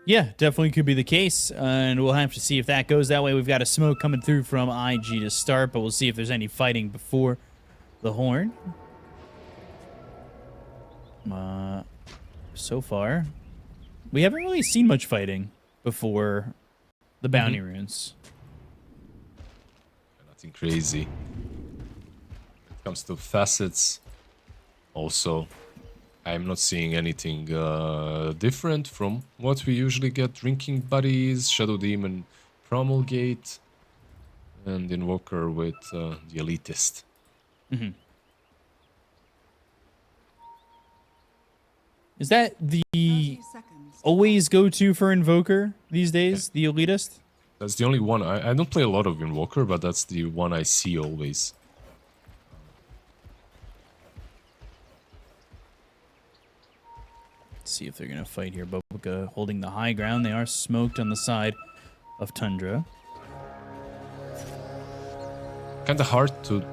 Yeah, definitely could be the case, and we'll have to see if that goes that way. We've got a smoke coming through from IG to start, but we'll see if there's any fighting before the horn. So far, we haven't really seen much fighting before the bounty runes. Nothing crazy. When it comes to facets, also, I'm not seeing anything different from what we usually get. Drinking Buddies, Shadow Demon, Promulgate, and Invoker with the Elitist. Is that the always go-to for Invoker these days, the Elitist? That's the only one. I don't play a lot of Invoker, but that's the one I see always. Let's see if they're going to fight here. Bobuka holding the high ground. They are smoked on the side of Tundra. Kinda hard to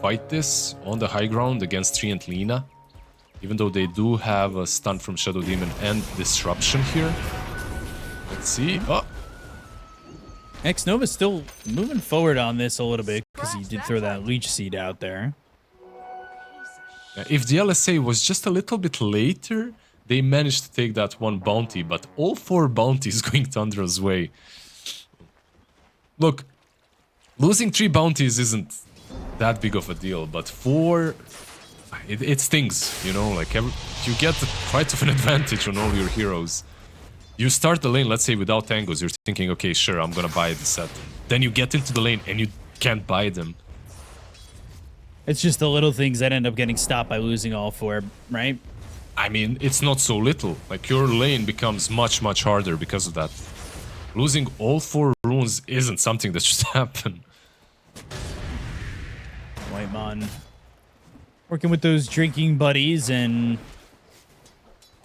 fight this on the high ground against Tree and Lina. Even though they do have a stun from Shadow Demon and Disruption here. Let's see. Oh! X-Nova's still moving forward on this a little bit because he did throw that Leech Seed out there. If the LSA was just a little bit later, they managed to take that one bounty, but all 4 bounties going Tundra's way. Look, losing 3 bounties isn't that big of a deal, but 4... It stings, you know, like you get quite of an advantage on all your heroes. You start the lane, let's say without tangos, you're thinking, okay, sure, I'm gonna buy the set. Then you get into the lane and you can't buy them. It's just the little things that end up getting stopped by losing all 4, right? I mean, it's not so little. Like, your lane becomes much, much harder because of that. Losing all 4 runes isn't something that should happen. Whitemon working with those drinking buddies, and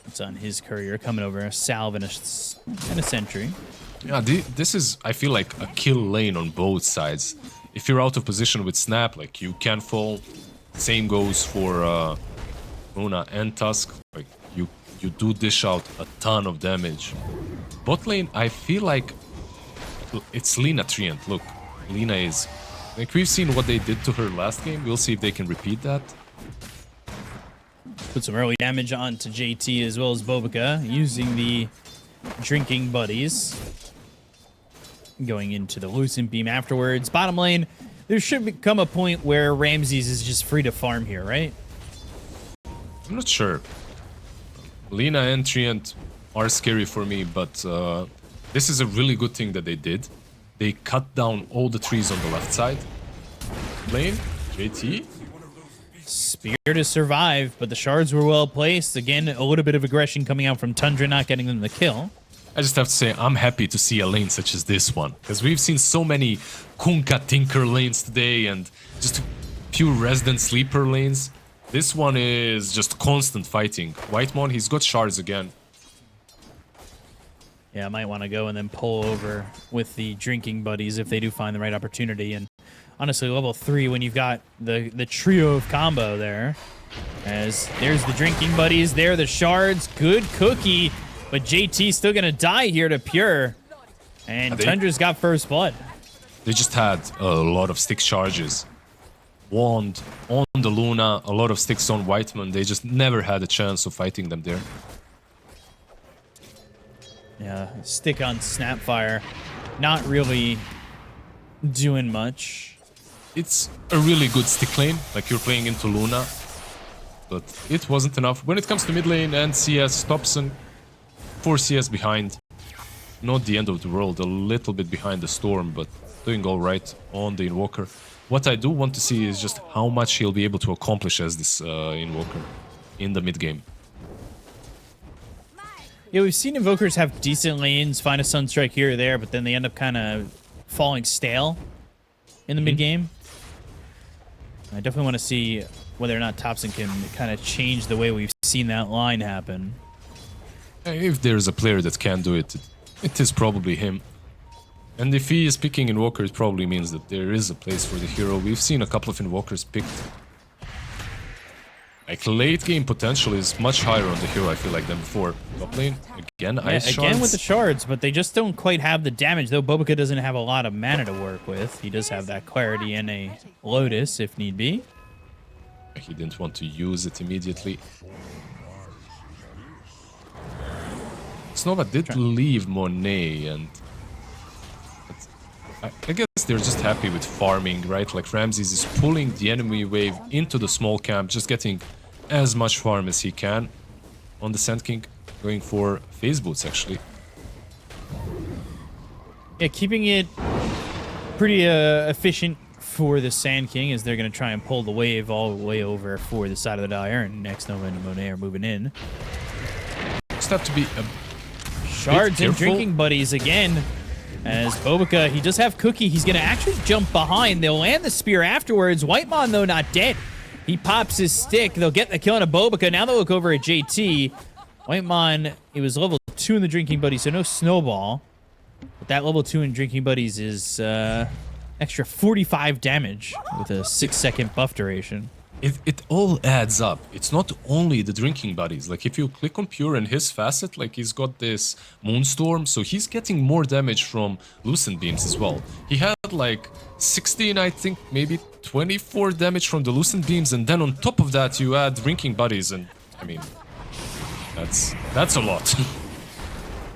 it's on his courier coming over, a salve and a sentry. Yeah, this is, I feel like, a kill lane on both sides. If you're out of position with Snap, like, you can fall. Same goes for Luna and Tusk. Like, you do dish out a ton of damage. Bot lane, I feel like it's Lina Treant. Look, Lina is... Like, we've seen what they did to her last game. We'll see if they can repeat that. Put some early damage onto JT as well as Bobuka, using the drinking buddies. Going into the Lucent Beam afterwards. Bottom lane, there should come a point where Ramses is just free to farm here, right? I'm not sure. Lina and Treant are scary for me, but this is a really good thing that they did. They cut down all the trees on the left side. Lane, JT. Spear to survive, but the shards were well placed. Again, a little bit of aggression coming out from Tundra, not getting them the kill. I just have to say, I'm happy to see a lane such as this one. Because we've seen so many Kunkka Tinker lanes today and just pure resident sleeper lanes. This one is just constant fighting. Whitemon, he's got shards again. Yeah, I might want to go and then pull over with the drinking buddies if they do find the right opportunity. And honestly, level 3, when you've got the trio of combo there, as there's the drinking buddies, there the shards, good cookie, but JT's still gonna die here to Pure, and Tundra's got first blood. They just had a lot of stick charges. Wand on the Luna, a lot of sticks on Whitemon. They just never had a chance of fighting them there. Yeah, stick on Snapfire, not really doing much. It's a really good stick lane, like you're playing into Luna, but it wasn't enough. When it comes to mid lane and CS, Thompson 4 CS behind. Not the end of the world, a little bit behind the Storm, but doing alright on the Invoker. What I do want to see is just how much he'll be able to accomplish as this Invoker in the mid game. Yeah, we've seen Invokers have decent lanes, find a Sunstrike here or there, but then they end up kind of falling stale in the mid game. I definitely want to see whether or not Thompson can kind of change the way we've seen that line happen. If there's a player that can do it, it is probably him. And if he is picking Invoker, it probably means that there is a place for the hero. We've seen a couple of Invokers picked. Like, late game potential is much higher on the hero, I feel like, than before. Top lane, again, ice shards. Again with the shards, but they just don't quite have the damage, though Bobica doesn't have a lot of mana to work with. He does have that clarity and a Lotus, if need be. He didn't want to use it immediately. Snova did leave Monet, and I guess they're just happy with farming, right? Like, Ramses is pulling the enemy wave into the small camp, just getting as much farm as he can on the Sand King, going for phase boots, actually. Yeah, keeping it pretty efficient for the Sand King, as they're going to try and pull the wave all the way over for the side of the Dire, and next Nova and Monet are moving in. Just have to be a Shards and drinking buddies again. As Bobica, he does have Cookie. He's going to actually jump behind. They'll land the spear afterwards. Whitemon, though, not dead. He pops his stick. They'll get the kill on a Bobica. Now they'll look over at JT. Whitemon, he was level 2 in the drinking buddies, so no snowball. But that level 2 in drinking buddies is extra 45 damage with a 6-second buff duration. It all adds up. It's not only the drinking buddies. Like, if you click on Pure and his facet, like, he's got this Moonstorm, so he's getting more damage from Lucent Beams as well. He had like 16, I think, maybe 24 damage from the Lucent Beams, and then on top of that you add drinking buddies, and I mean, that's a lot.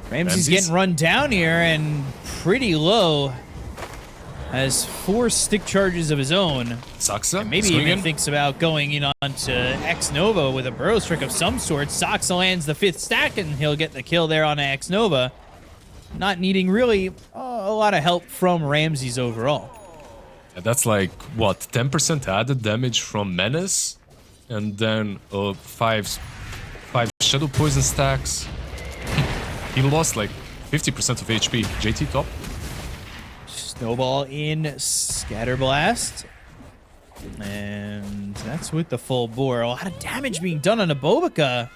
Ramsey's getting run down here and pretty low. Has 4 stick charges of his own. Saxa, maybe even thinks about going in on to X-Nova with a burrow trick of some sort. Saxa lands the 5th stack, and he'll get the kill there on X-Nova. Not needing really a lot of help from Ramses overall. Yeah, that's like, what, 10% added damage from Menace? And then 5 Shadow Poison stacks. He lost like 50% of HP. JT top. Snowball in Scatterblast. And that's with the full bore. A lot of damage being done on a Bobica.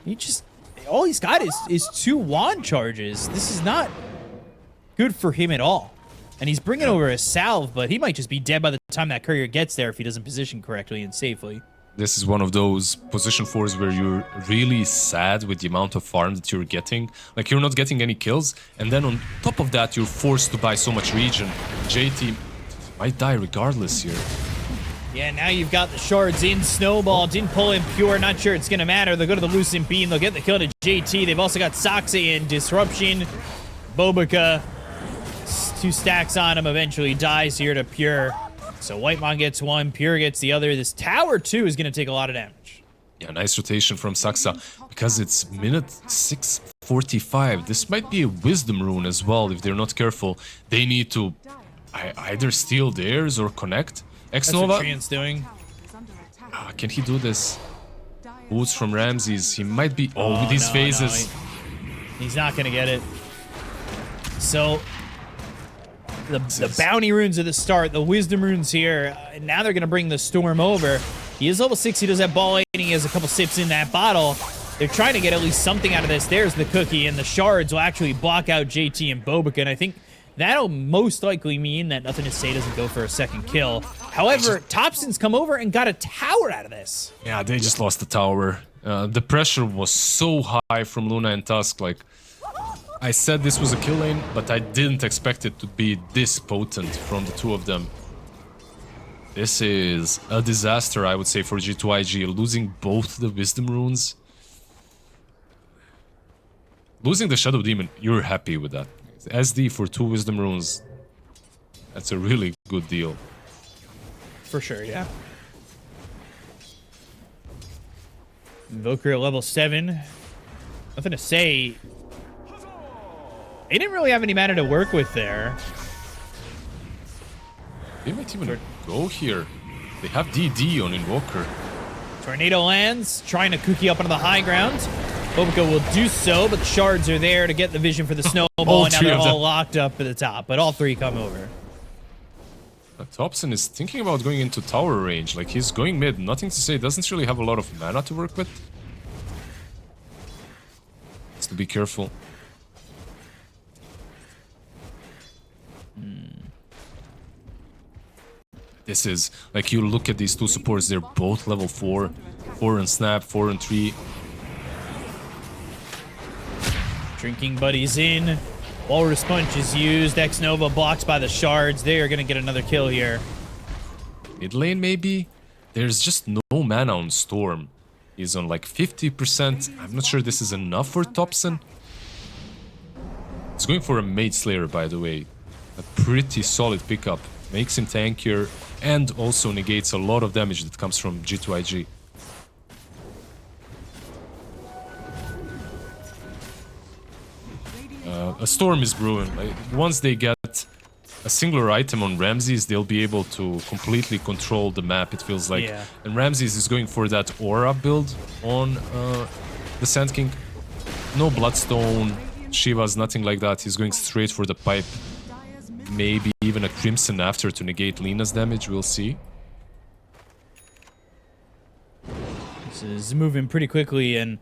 He just... all he's got is 2 wand charges. This is not good for him at all. And he's bringing over a salve, but he might just be dead by the time that courier gets there if he doesn't position correctly and safely. This is one of those position 4s where you're really sad with the amount of farm that you're getting. Like, you're not getting any kills, and then on top of that, you're forced to buy so much regen. JT might die regardless here. Yeah, now you've got the shards in. Snowball didn't pull in Pure. Not sure it's going to matter. They'll go to the Lucent Beam. They'll get the kill to JT. They've also got Saxa in. Disruption. Bobica. 2 stacks on him. Eventually dies here to Pure. So Whitemon gets 1, Pure gets the other. This tower, too, is going to take a lot of damage. Yeah, nice rotation from Saxa. Because it's minute 6:45. This might be a Wisdom rune as well, if they're not careful. They need to either steal theirs or connect. X-Nova. That's what Trian's doing. Can he do this? Boots from Ramses. He might be... Oh, with these phases. No, he's not going to get it. So... The bounty runes at the start, the wisdom runes here, and now they're going to bring the storm over. He is level 6, he does have ball 8, he has a couple sips in that bottle. They're trying to get at least something out of this. There's the cookie, and the shards will actually block out JT and Bobica, and I think that'll most likely mean that Nothing to Say doesn't go for a second kill. However, Topson's come over and got a tower out of this. Yeah, they just lost the tower. The pressure was so high from Luna and Tusk, like... I said this was a kill lane, but I didn't expect it to be this potent from the 2 of them. This is a disaster, I would say, for G2.iG. Losing both the Wisdom runes. Losing the Shadow Demon, you're happy with that. SD for 2 Wisdom runes, that's a really good deal. For sure, yeah. Invoker at level 7. Nothing to Say... They didn't really have any mana to work with there. They might even go here. They have DD on Invoker. Tornado lands, trying to cookie up onto the high ground. Bobica will do so, but the shards are there to get the vision for the snowball, and now they're all locked up at the top, but all 3 come over. Thompson is thinking about going into tower range. Like, he's going mid. Nothing to Say. Doesn't really have a lot of mana to work with. Has to be careful. This is, like, you look at these two supports, they're both level 4. 4 and Snap, 4 and 3. Drinking buddies in. Walrus Punch is used. X-Nova blocks by the shards. They are going to get another kill here. Mid lane, maybe? There's just no mana on Storm. He's on like 50%. I'm not sure this is enough for Thompson. He's going for a Mage Slayer, by the way. A pretty solid pickup. Makes him tankier and also negates a lot of damage that comes from G2.iG. A Storm is brewing. Like, once they get a singular item on Ramses, they'll be able to completely control the map, it feels like. Yeah. And Ramses is going for that aura build on the Sand King. No Bloodstone, Shivas, nothing like that. He's going straight for the pipe. Maybe even a Crimson after to negate Lina's damage, we'll see. This is moving pretty quickly, and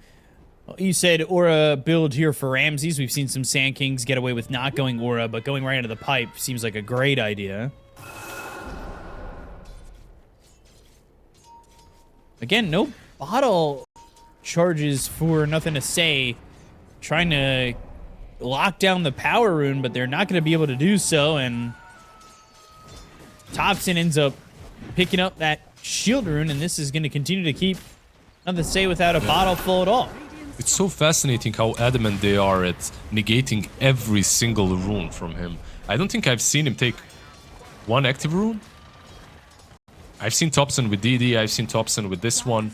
you said aura build here for Ramses. We've seen some Sand Kings get away with not going aura, but going right into the pipe seems like a great idea. Again, no bottle charges for nothing to say. Trying to lock down the power rune, but they're not going to be able to do so, and Thompson ends up picking up that shield rune, and this is going to continue to keep nothing to say without a bottle full at all. It's so fascinating how adamant they are at negating every single rune from him. I don't think I've seen him take one active rune. I've seen Thompson with DD, I've seen Thompson with this one.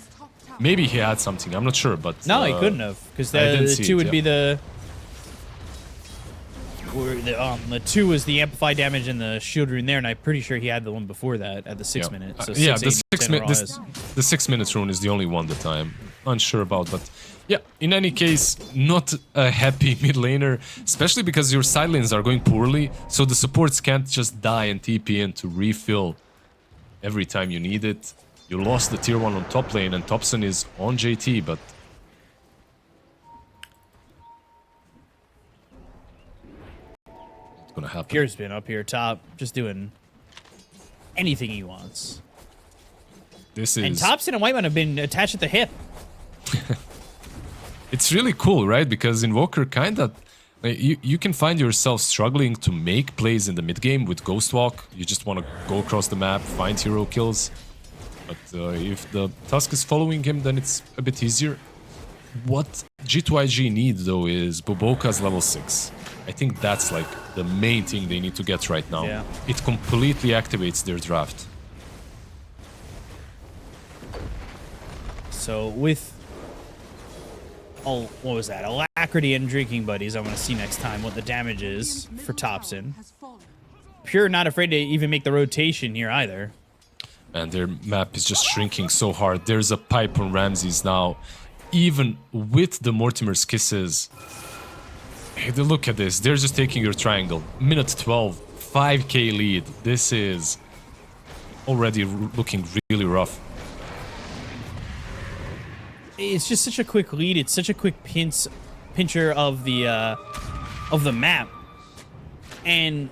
Maybe he had something, I'm not sure, but... No, he couldn't have, because the two would be the... The 2 was the amplified damage and the shield rune there, and I'm pretty sure he had the one before that at the 6 minutes. So yeah, the 6 minutes rune is the only one that I'm unsure about, but yeah, in any case, not a happy mid laner, especially because your side lanes are going poorly, so the supports can't just die and TP in to refill every time you need it. You lost the tier 1 on top lane, and Thompson is on JT, but gonna happen. Pure's been up here top, just doing anything he wants. This is... And Thompson and Whiteman have been attached at the hip. It's really cool, right? Because Invoker kinda... Like, you can find yourself struggling to make plays in the mid game with Ghost Walk. You just want to go across the map, find hero kills. But if the Tusk is following him, then it's a bit easier. What G2.iG need, though, is Boboka's level 6. I think that's like the main thing they need to get right now. Yeah. It completely activates their draft. So with what was that? Alacrity and Drinking Buddies, I want to see next time what the damage is for Thompson. Pure not afraid to even make the rotation here either. And their map is just shrinking so hard. There's a pipe on Ramses now. Even with the Mortimer's Kisses. Hey, look at this. They're just taking your triangle. Minute 12, 5k lead. This is already looking really rough. It's just such a quick lead. It's such a quick pincher of the map. And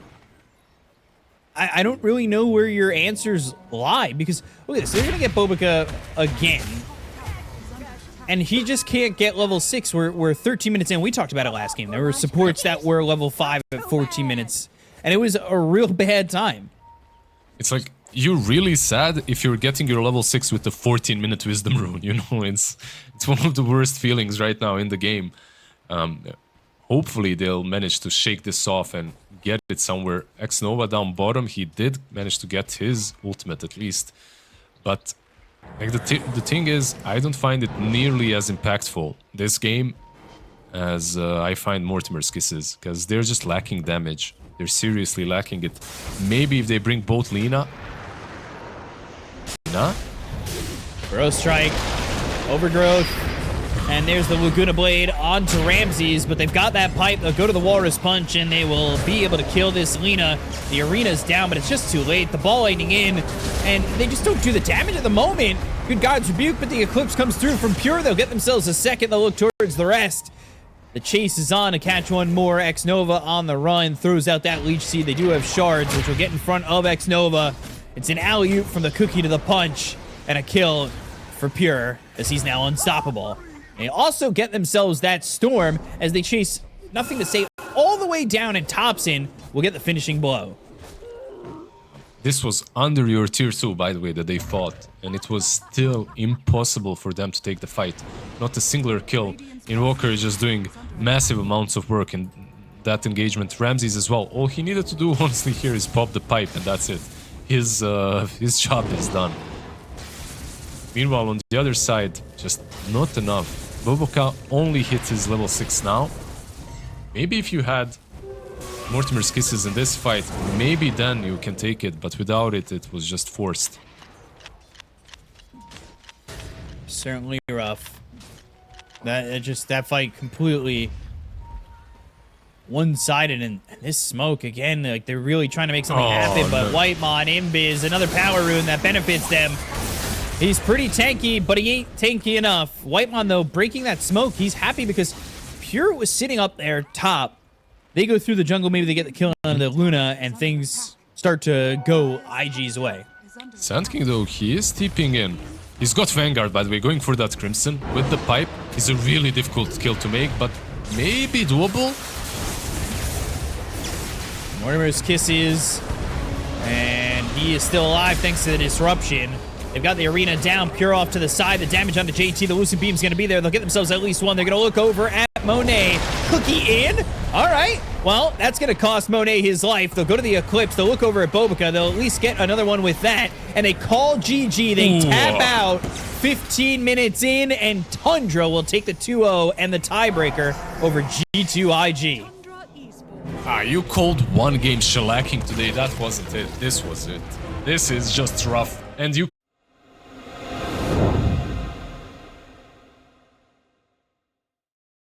I don't really know where your answers lie, because look at this. They're going to get Boboka again. And he just can't get level 6. We're 13 minutes in. We talked about it last game. There were supports that were level 5 at 14 minutes. And it was a real bad time. It's like, you're really sad if you're getting your level 6 with the 14-minute Wisdom Rune, you know? It's one of the worst feelings right now in the game. Hopefully they'll manage to shake this off and get it somewhere. X-Nova down bottom, he did manage to get his ultimate at least. But like the thing is, I don't find it nearly as impactful, this game, as I find Mortimer's Kisses, because they're just lacking damage. They're seriously lacking it. Maybe if they bring both Lina... Growth Strike, Overgrowth, and there's the Laguna Blade onto Ramses, but they've got that pipe. They'll go to the Walrus Punch, and they will be able to kill this Lina. The arena's down, but it's just too late. The ball lightning in, and they just don't do the damage at the moment. Good God's Rebuke, but the Eclipse comes through from Pure. They'll get themselves a second. They'll look towards the rest. The chase is on to catch one more. X-Nova on the run, throws out that Leech Seed. They do have shards, which will get in front of X-Nova. It's an alley-oop from the cookie to the punch, and a kill for Pure, as he's now unstoppable. They also get themselves that Storm as they chase Nothing to Say all the way down, and Thompson will get the finishing blow. This was under your tier 2, by the way, that they fought, and it was still impossible for them to take the fight. Not a singular kill. Invoker is just doing massive amounts of work in that engagement. Ramses as well. All he needed to do, honestly, here is pop the pipe, and that's it. His job is done. Meanwhile, on the other side, just not enough. Boboka only hit his level 6 now. Maybe if you had Mortimer's Kisses in this fight, maybe then you can take it, but without it, it was just forced. Certainly rough. That fight completely one-sided, and this smoke again, like they're really trying to make something happen, but no. Whitemon, Imbiz, another power rune that benefits them. He's pretty tanky, but he ain't tanky enough. Whitemon, though, breaking that smoke, he's happy because Pure was sitting up there top. They go through the jungle, maybe they get the kill on the Luna, and things start to go IG's way. Sand King, though, he is TPing in. He's got Vanguard, by the way, going for that Crimson with the pipe. Is a really difficult kill to make, but maybe doable. Mortimer's Kisses, and he is still alive thanks to the disruption. They've got the arena down, Pure off to the side. The damage onto JT, the Lucid Beam's going to be there. They'll get themselves at least one. They're going to look over at Monet. Cookie in. All right. Well, that's going to cost Monet his life. They'll go to the Eclipse. They'll look over at Bobica. They'll at least get another one with that. And they call GG. They tap out 15 minutes in, and Tundra will take the 2-0 and the tiebreaker over G2.iG. You called one game shellacking today. That wasn't it. This was it. This is just rough. And you